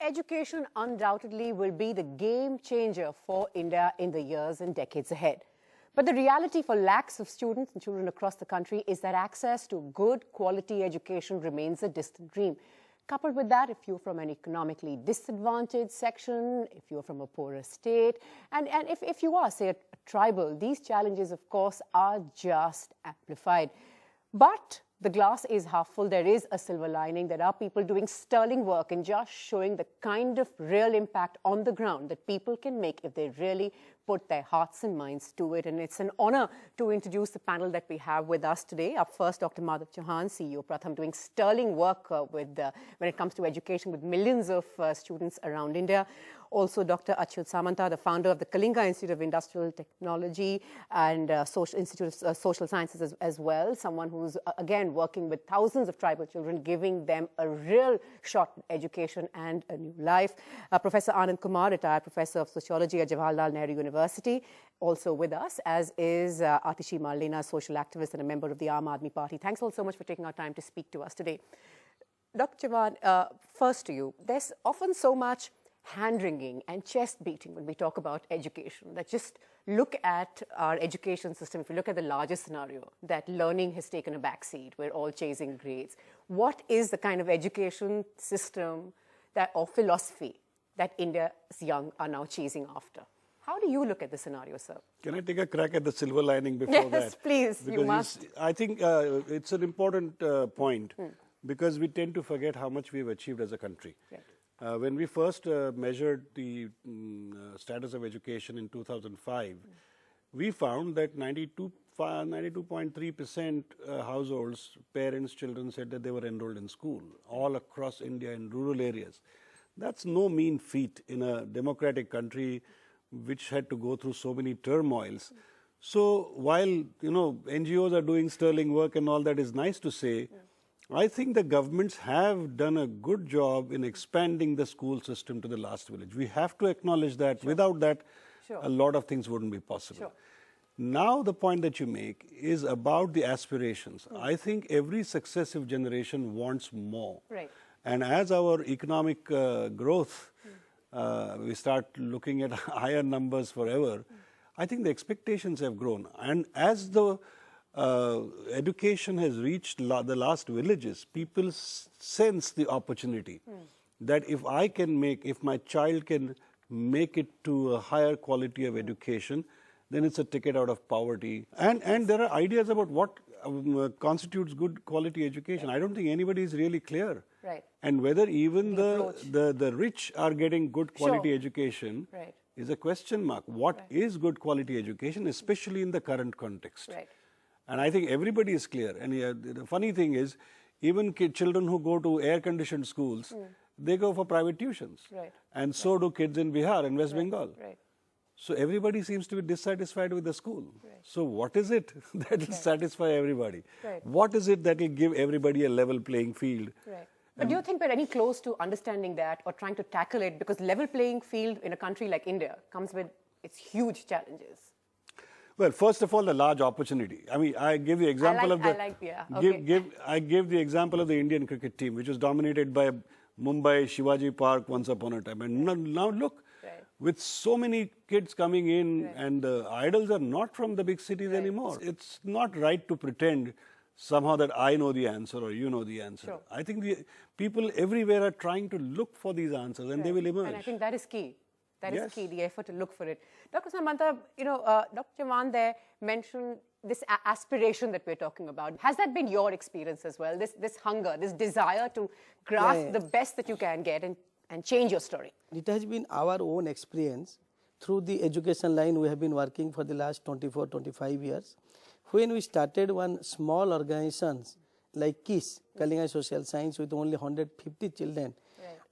education undoubtedly will be the game changer for India in the years and decades ahead. But the reality for lakhs of students and children across the country is that access to good quality education remains a distant dream. Coupled with that, if you're from an economically disadvantaged section, if you're from a poorer state, and if you are, say, a tribal, these challenges, of course, are just amplified. But the glass is half full. There is a silver lining. There are people doing sterling work and just showing the kind of real impact on the ground that people can make if they really put their hearts and minds to it. And it's an honor to introduce the panel that we have with us today. Up first, Dr. Madhav Chauhan, CEO Pratham, doing sterling work when it comes to education with millions of students around India. Also, Dr. Achyut Samanta, the founder of the Kalinga Institute of Industrial Technology and Institute of Social Sciences as well. Someone who's, again, working with thousands of tribal children, giving them a real shot at education and a new life. Professor Anand Kumar, retired professor of sociology at Jawaharlal Nehru University, also with us, as is Atishi Marlena, social activist and a member of the Aam Aadmi Party. Thanks all so much for taking our time to speak to us today. Dr. Chauhan, first to you. There's often so much hand-wringing and chest-beating when we talk about education, that just look at our education system. If you look at the larger scenario, that learning has taken a backseat. We're all chasing grades. What is the kind of education system or philosophy that India's young are now chasing after? How do you look at the scenario, sir? Can I take a crack at the silver lining before that? Yes, please, because you must. I think it's an important point because we tend to forget how much we've achieved as a country. Right. When we first measured the status of education in 2005, we found that 92.3% households, parents, children said that they were enrolled in school all across India in rural areas. That's no mean feat in a democratic country which had to go through so many turmoils. So while, NGOs are doing sterling work and all that is nice to say, I think the governments have done a good job in expanding the school system to the last village. We have to acknowledge that. Sure. Without that, Sure. a lot of things wouldn't be possible. Sure. Now the point that you make is about the aspirations. I think every successive generation wants more. Right. And as our economic growth, we start looking at higher numbers forever, I think the expectations have grown. And as the education has reached the last villages, people sense the opportunity that if my child can make it to a higher quality of education, then it's a ticket out of poverty. And there are ideas about what constitutes good quality education. I don't think anybody is really clear. Right. And whether even the rich are getting good quality education Right. is a question mark. What is good quality education, especially in the current context? Right. And I think everybody is clear. And the funny thing is, even children who go to air-conditioned schools, they go for private tuitions. Right. And so do kids in Bihar and West Bengal. Right. So everybody seems to be dissatisfied with the school. Right. So what is it that will satisfy everybody? Right. What is it that will give everybody a level playing field? Right. But do you think we're any close to understanding that or trying to tackle it? Because level playing field in a country like India comes with its huge challenges. Well, first of all, the large opportunity. I mean, I give the example I gave the example of the Indian cricket team, which was dominated by Mumbai, Shivaji Park once upon a time. And now look, with so many kids coming in and the idols are not from the big cities anymore. It's not right to pretend somehow that I know the answer or you know the answer. Sure. I think the people everywhere are trying to look for these answers and they will emerge. And I think that is key. That is Yes. key, the effort to look for it. Dr. Samanta, Dr. Chauhan there mentioned this aspiration that we're talking about. Has that been your experience as well? This hunger, this desire to grasp the best that you can get and change your story? It has been our own experience. Through the education line, we have been working for the last 24, 25 years. When we started one small organizations like KISS, Kalinga Social Science, with only 150 children,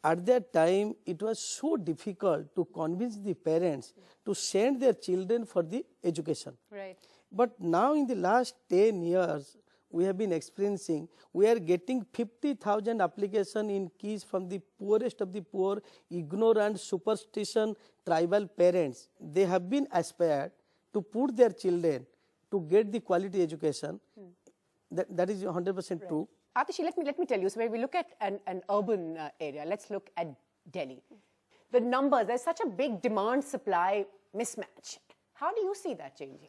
at that time, it was so difficult to convince the parents to send their children for the education. Right. But now in the last 10 years, we have been experiencing, we are getting 50,000 applications in KISS from the poorest of the poor, ignorant, superstition, tribal parents. They have been aspired to put their children to get the quality education. That is 100% true. Atishi, let me tell you, so when we look at an urban area, let's look at Delhi. The numbers, there's such a big demand-supply mismatch. How do you see that changing?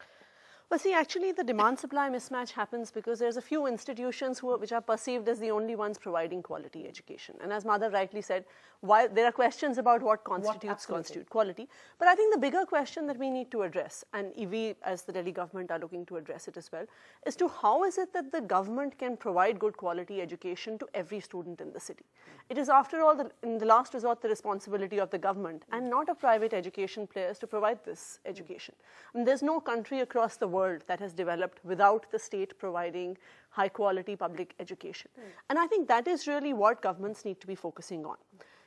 Well, see, actually, the demand-supply mismatch happens because there's a few institutions which are perceived as the only ones providing quality education. And as Madhav rightly said, while there are questions about what constitute quality, but I think the bigger question that we need to address, and we as the Delhi government are looking to address it as well, is to how is it that the government can provide good quality education to every student in the city. It is, after all, in the last resort, the responsibility of the government and not of private education players to provide this education. And there's no country across the world that has developed without the state providing high quality public education. And I think that is really what governments need to be focusing on.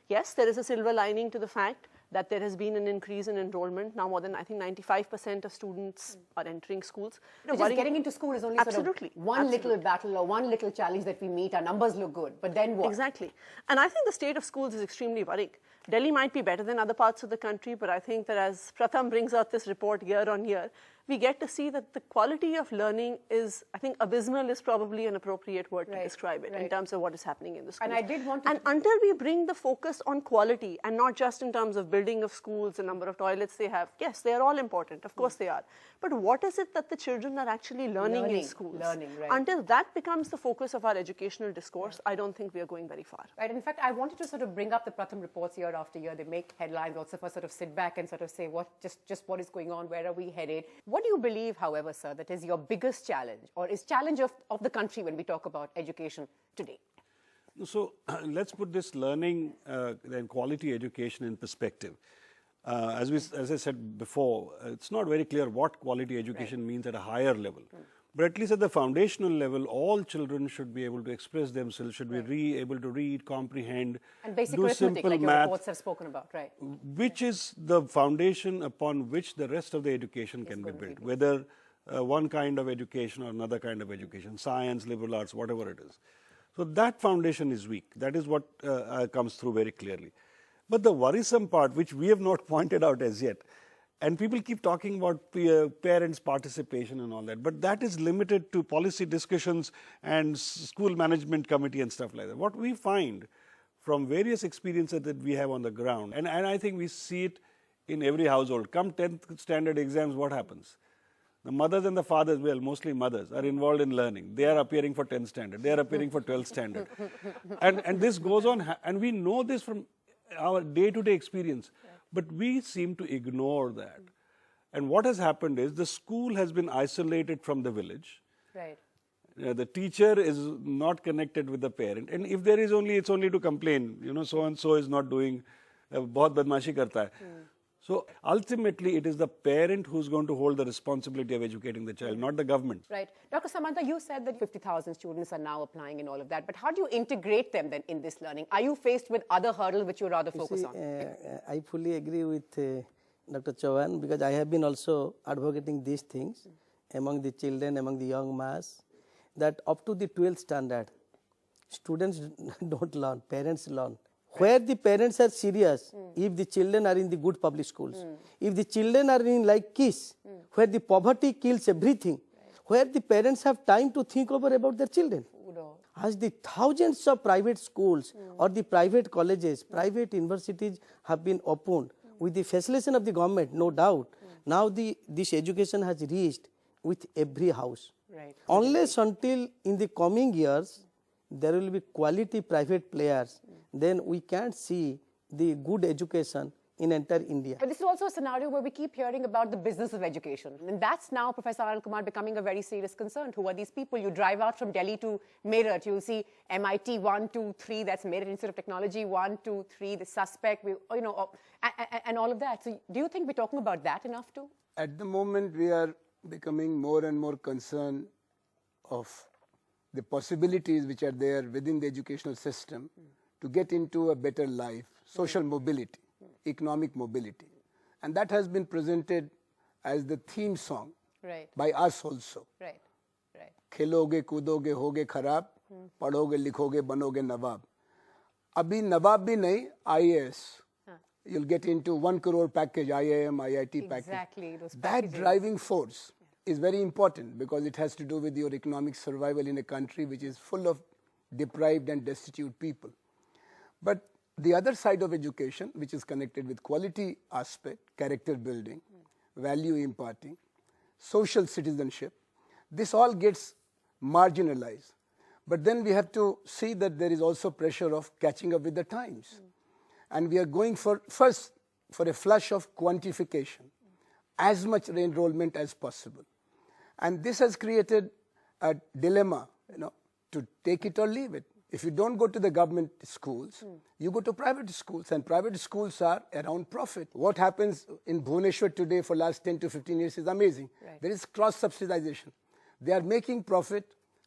Yes, there is a silver lining to the fact that there has been an increase in enrollment. Now more than, I think, 95% of students are entering schools. Just getting into school is only sort of one little battle or one little challenge that we meet. Our numbers look good, but then what? Exactly. And I think the state of schools is extremely worrying. Delhi might be better than other parts of the country, but I think that as Pratham brings out this report year on year, we get to see that the quality of learning is, I think abysmal is probably an appropriate word to describe it in terms of what is happening in the schools. And I did want to... And until we bring the focus on quality and not just in terms of building of schools, the number of toilets they have, yes, they are all important, of course they are. But what is it that the children are actually learning in schools? Until that becomes the focus of our educational discourse, I don't think we are going very far. Right. In fact, I wanted to sort of bring up the Pratham reports year after year. They make headlines also for sort of sit back and sort of say just what is going on, where are we headed? What do you believe, however, sir, that is your biggest challenge or is challenge of the country when we talk about education today? So let's put this learning and quality education in perspective. As I said before, it's not very clear what quality education means at a higher level. But at least at the foundational level, all children should be able to express themselves, should be able to read, comprehend, and basic do arithmetic, simple like math, your reports have spoken about, right? Which is the foundation upon which the rest of the education can be built, whether one kind of education or another kind of education, science, liberal arts, whatever it is. So that foundation is weak. That is what comes through very clearly. But the worrisome part, which we have not pointed out as yet, and people keep talking about parents' participation and all that, but that is limited to policy discussions and school management committee and stuff like that. What we find from various experiences that we have on the ground, and I think we see it in every household, come 10th standard exams, what happens? The mothers and the fathers, well, mostly mothers, are involved in learning. They are appearing for 10th standard. They are appearing for 12th standard. And this goes on, and we know this from our day-to-day experience. But we seem to ignore that. And what has happened is the school has been isolated from the village. Right. The teacher is not connected with the parent. And if there is only, it's only to complain, so-and-so is not doing, bahut badmashi karta hai. So ultimately, it is the parent who's going to hold the responsibility of educating the child, not the government. Right. Dr. Samantha, you said that 50,000 students are now applying in all of that. But how do you integrate them then in this learning? Are you faced with other hurdles which you rather focus on? I fully agree with Dr. Chauhan because I have been also advocating these things among the children, among the young mass, that up to the 12th standard, students don't learn, parents learn. Where the parents are serious, if the children are in the good public schools, if the children are in like KISS, where the poverty kills everything, where the parents have time to think over about their children. As the thousands of private schools or the private colleges, private universities have been opened with the facilitation of the government, no doubt. Now this education has reached with every house. Right. Unless until in the coming years, there will be quality private players, then we can't see the good education in entire India. But this is also a scenario where we keep hearing about the business of education. And that's now, Professor Anand Kumar, becoming a very serious concern. Who are these people? You drive out from Delhi to Meerut, you'll see MIT 1, 2, 3, that's Meerut Institute of Technology 1, 2, 3, the suspect, and all of that. So do you think we're talking about that enough too? At the moment, we are becoming more and more concerned of the possibilities which are there within the educational system to get into a better life, social mobility, economic mobility. And that has been presented as the theme song by us also. Right. Kheloge, kudoge, hoge kharab, padhoge, likhoge, banoge nawab. Abhi nawab bhi nahi, IAS. You'll get into 1 crore package, IIM, IIT package. Exactly. That driving force is very important because it has to do with your economic survival in a country which is full of deprived and destitute people. But the other side of education, which is connected with quality aspect, character building, value imparting, social citizenship, this all gets marginalized. But then we have to see that there is also pressure of catching up with the times. And we are going first for a flush of quantification, as much enrollment as possible. And this has created a dilemma, to take it or leave it. If you don't go to the government schools, you go to private schools, and private schools are around profit. What happens in Bhubaneswar today for last 10 to 15 years is amazing. Right. There is cross-subsidization. They are making profit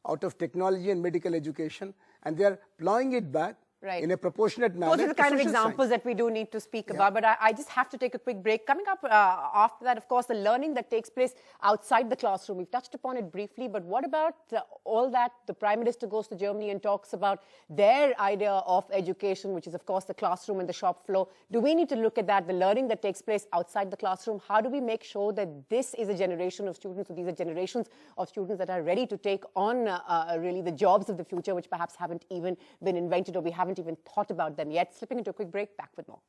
out of technology and medical education, and they are plowing it back in a proportionate manner. Those are the kind of examples that we do need to speak about, but I just have to take a quick break. Coming up after that, of course, the learning that takes place outside the classroom. We've touched upon it briefly, but what about all that? The Prime Minister goes to Germany and talks about their idea of education, which is, of course, the classroom and the shop floor. Do we need to look at that, the learning that takes place outside the classroom? How do we make sure that this is a generation of students, or these are generations of students that are ready to take on really the jobs of the future, which perhaps haven't even been invented, or we haven't even thought about them yet? Slipping into a quick break, back with more.